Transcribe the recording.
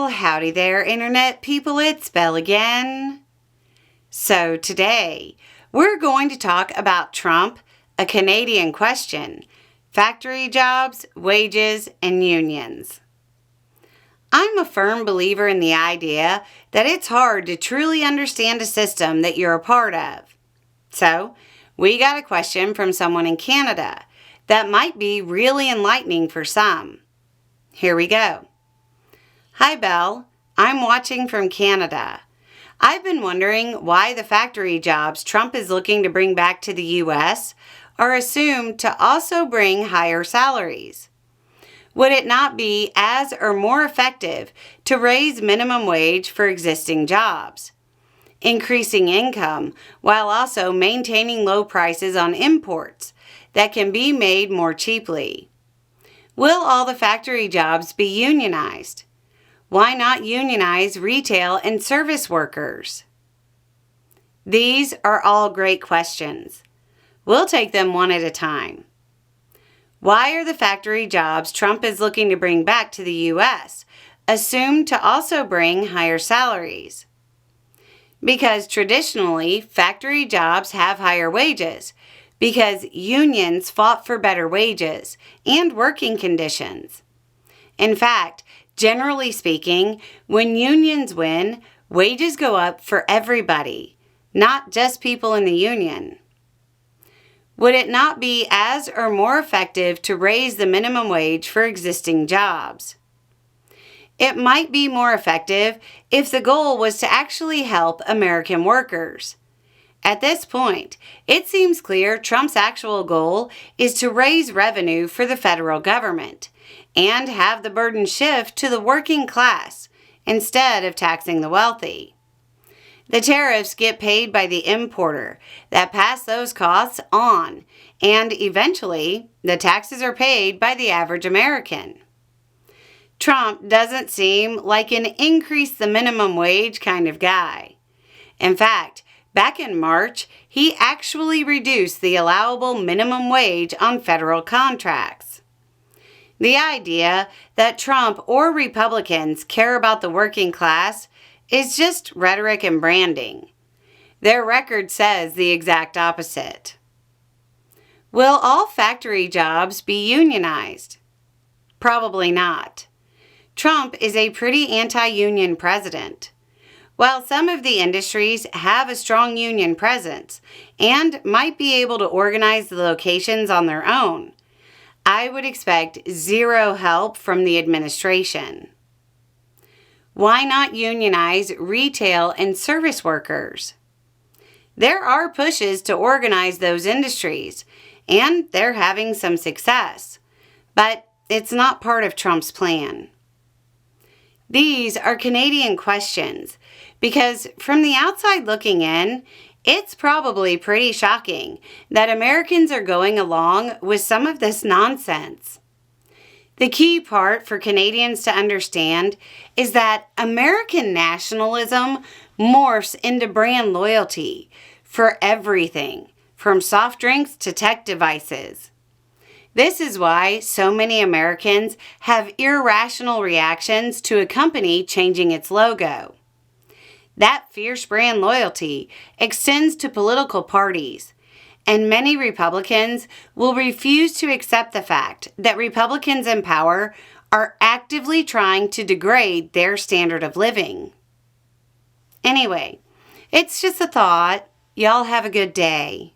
Well, howdy there, Internet people, it's Belle again. So today, we're going to talk about Trump, a Canadian question, factory jobs, wages, and unions. I'm a firm believer in the idea that it's hard to truly understand a system that you're a part of. So, we got a question from someone in Canada that might be really enlightening for some. Here we go. Hi, Belle. I'm watching from Canada. I've been wondering why the factory jobs Trump is looking to bring back to the U.S. are assumed to also bring higher salaries. Would it not be as or more effective to raise minimum wage for existing jobs, increasing income while also maintaining low prices on imports that can be made more cheaply? Will all the factory jobs be unionized? Why not unionize retail and service workers? These are all great questions. We'll take them one at a time. Why are the factory jobs Trump is looking to bring back to the U.S. assumed to also bring higher salaries? Because traditionally, factory jobs have higher wages because unions fought for better wages and working conditions. In fact, generally speaking, when unions win, wages go up for everybody, not just people in the union. Would it not be as or more effective to raise the minimum wage for existing jobs? It might be more effective if the goal was to actually help American workers. At this point, it seems clear Trump's actual goal is to raise revenue for the federal government and have the burden shift to the working class instead of taxing the wealthy. The tariffs get paid by the importer that pass those costs on, and eventually, the taxes are paid by the average American. Trump doesn't seem like an increase the minimum wage kind of guy. In fact, back in March, he actually reduced the allowable minimum wage on federal contracts. The idea that Trump or Republicans care about the working class is just rhetoric and branding. Their record says the exact opposite. Will all factory jobs be unionized? Probably not. Trump is a pretty anti-union president. While some of the industries have a strong union presence and might be able to organize the locations on their own, I would expect zero help from the administration. Why not unionize retail and service workers? There are pushes to organize those industries, and they're having some success, but it's not part of Trump's plan. These are Canadian questions because from the outside looking in, it's probably pretty shocking that Americans are going along with some of this nonsense. The key part for Canadians to understand is that American nationalism morphs into brand loyalty for everything, from soft drinks to tech devices. This is why so many Americans have irrational reactions to a company changing its logo. That fierce brand loyalty extends to political parties, and many Republicans will refuse to accept the fact that Republicans in power are actively trying to degrade their standard of living. Anyway, it's just a thought. Y'all have a good day.